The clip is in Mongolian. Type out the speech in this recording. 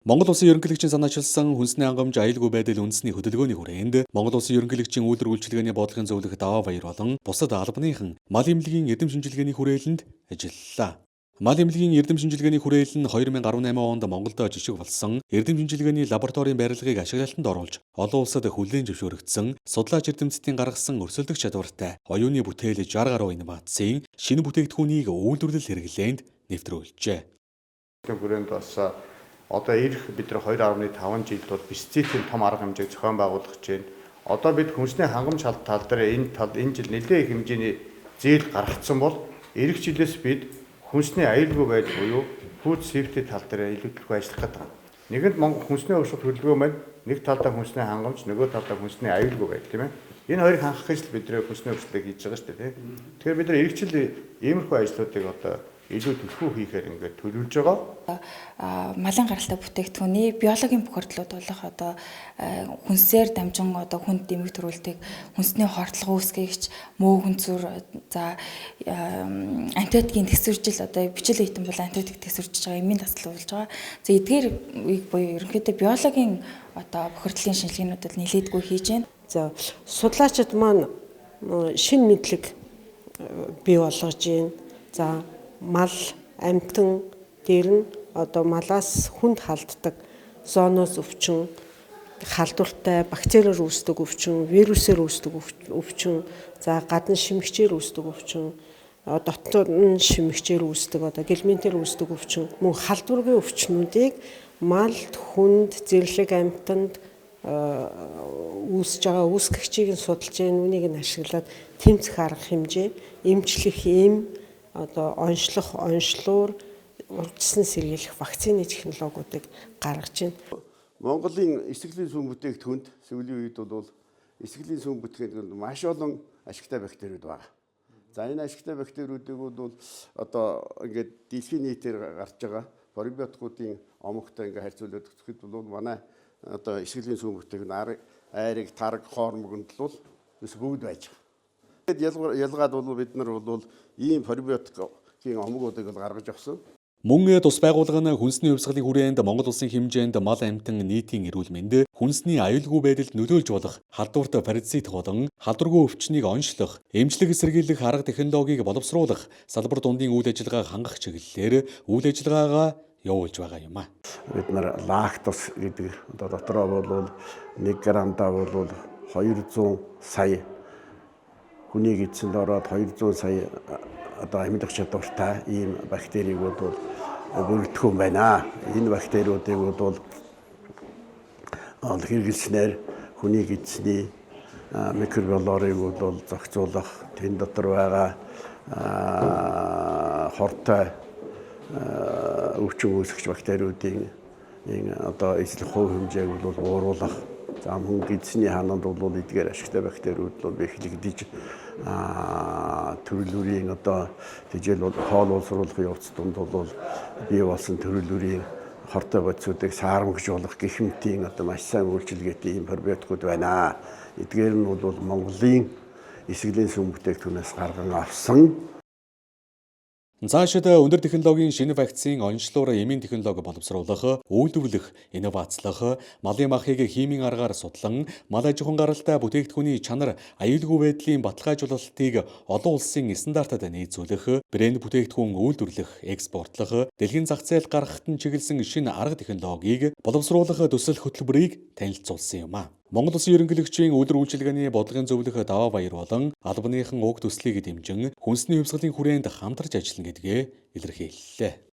Монгол Улсын ерөнхийлөгчийн санаачилсан хүнсний хангамж аюулгүй байдал үндэсний хөдөлгөөний хүрээнд Монгол Улсын ерөнхийлөгчийн үйлдвэр үйлчилгээний бодлогын зөвлөх Даваа Баяр болон бусад албаныхан мал эмнэлгийн эрдэм шинжилгээний хүрээлэнд ажиллалаа. Мал эмнэлгийн эрдэм шинжилгээний хүрээл нь 2018 онд Монголд жишг болсон эрдэм шинжилгээний лабораторийн барилгыг ашиглалтанд оруулж олон улсад хүлээн зөвшөөрөгдсөн судлаач эрдэмтдийн гаргасан өрсөлдөх чадвартай оюуны бүтээл 60 гаруй инновацийн шинэ бүтээгдэхүүнийг үйлдвэрлэл хэрэглээнд нэвтрүүлжээ. Хүрээнд бас одоо ирэх бид нар 2.5 жилд бол бисцитийн том арга хэмжээг зохион байгуулах гэж байна. Одоо бид хүнсний хангамж тал дээр энэ жил нэлээд их хэмжээний зээл гаргацсан бол ирэх жилээс бид хүнсний аюулгүй байдал буюу food safety тал дээр илүү төлөв ажиллах гэдэг. Нэгэнд Монгол хүнсний уршилт хөдөлгөөн маань нэг талдаа хүнсний хангамж, нөгөө талдаа хүнсний аюулгүй байдал тийм ээ. Энэ хоёрыг хангах гэж бид нэр хүнсний уршилтыг хийж байгаа шүү дээ. Тэгэхээр бид нар ирэх жил иймэрхүү ажлуудыг одоо илүү төлхөө хийхээр ингээд төлөвлөж байгаа. Малын гаралтай бүтээгдэхүүний биологийн бохирдлууд болох одоо хүнсээр дамжин одоо хүнд дэмэг төрүүлдэг хүнсний хортлого үүсгэгч мөөгөн зүр за антибиотикийн төсвөржил одоо бичил хитэн бол антибиотик төсвөржиж байгаа эмийн тасал болж байгаа. За эдгээр үеиг буюу ерөнхийдөө биологийн одоо бохирдлын шинжилгээнүүд нэлээдгүй хийж байна. За судлаачид маань шинэ мэдлэг бий болгож байна. За мал амьтан дээр нь одоо малаас хүнд халддаг зооноос өвчин, халдвартай бактериор үүсдэг өвчин, вирусээр үүсдэг өвчин, за гадна шимэгчээр үүсдэг өвчин, дотор нь шимэгчээр үүсдэг одоо гельминтээр үүсдэг өвчин, мөн халдваргүй өвчнүүдийг малд, хүнд, зэрлэг амьтанд үүсэж байгаа үүсгэгчийг нь судалж яа, үнийг нь ашиглаад тэмцэх арга хэмжээ, эмчлэх эм одоо онцлоор урьдчилан сэргийлэх вакцины технологиудыг гаргаж байна. Монголын эсрэхлийн сүм бүтээгдэхүүнд сүүлийн үед бол эсрэхлийн сүм бүтээгдэхүүнд маш олон ашигтай бактериуд байна. За энэ ашигтай бактериудыг бол одоо ингээд дэлхийн нийтээр гарч байгаа пробиотикуудын омогтой ингээд харьцуулаад үзэхэд бол манай одоо эсрэхлийн сүм бүтээгдэхүүн айрыг, тарг, хоормогонд бол бүгд байж байгаа. Ялгаад бол бид нар бол ийм пробиотикийн омгуудыг гаргаж авсан. Мөн тус байгууллага нь хүнсний хувьсгалын хүрээнд Монгол улсын хэмжээнд мал амьтан нийтийн эрүүл мэнд, хүнсний аюулгүй байдалд нөлөөлж болох халдварт паразит болон халдваргүй өвчнийг онцлох, эмчлэг сэргийлэх арга технологиг боловсруулах салбар дундын үйл ажиллагааг хангах чиглэлээр үйл ажиллагаагаа явуулж байгаа юм а. Бид нар лактос гэдэг одоо дотроо бол 1 грамдаа бол 200 сая хүнийг эзэнд ороод 200 сая одоо амьдах чадвартай ийм бактерийг бол бүрддэхүүн байна. Энэ бактериудыг бол хэрэглэснээр хүнийг эзний микробиологийг бол зохицуулах, тэн дотор байгаа хортой өвчин үүсгэж бактериудын одоо эзлэх хувь хэмжээг бол бууруулах. За мөн эзний хананд бол эдгээр ашигтай бактериуд бол бэхлэгдэж төрөлөрийн одоо тэжээл хоол уусруулахын явц донд бол бий болсон төрөлөрийн хортой бодисуудыг саарамгжуулах гэх мэтийн одоо маш сайн үйлчилгээтэй ийм пробиотикууд байна. Эдгээр нь бол Монголын эсрэхлийн сүм бүтээгдэхүүнээс гарган авсан. Цаашид өндөр технологийн шинэ вакцины онцлоор эмийн технологи боловсруулах, үйлдвэрлэх, инновацлах, малын махыг химийн аргаар судлан, мал аж ахуйн гаралтай бүтээгдэхүүний чанар, аюулгүй байдлын баталгаажуулалтыг олон улсын стандартад нийцүүлэх, брэнд бүтээгдэхүүн үйлдвэрлэх, экспортлох, дэлхийн зах зээлд гаргахад нь чиглэсэн шинэ арга технологиг боловсруулах төсөл хөтөлбөрийг танилцуулсан юм а. Монгол Улсын ерөнхийлөгчийн үйлдвэр үйлчилгээний бодлогын зөвлөх Даваа Баяр болон албаныхан уг төслийг дэмжин хүнсний хувьсгалын хүрээнд хамтарч ажиллана гэдгээ илэрхийллээ.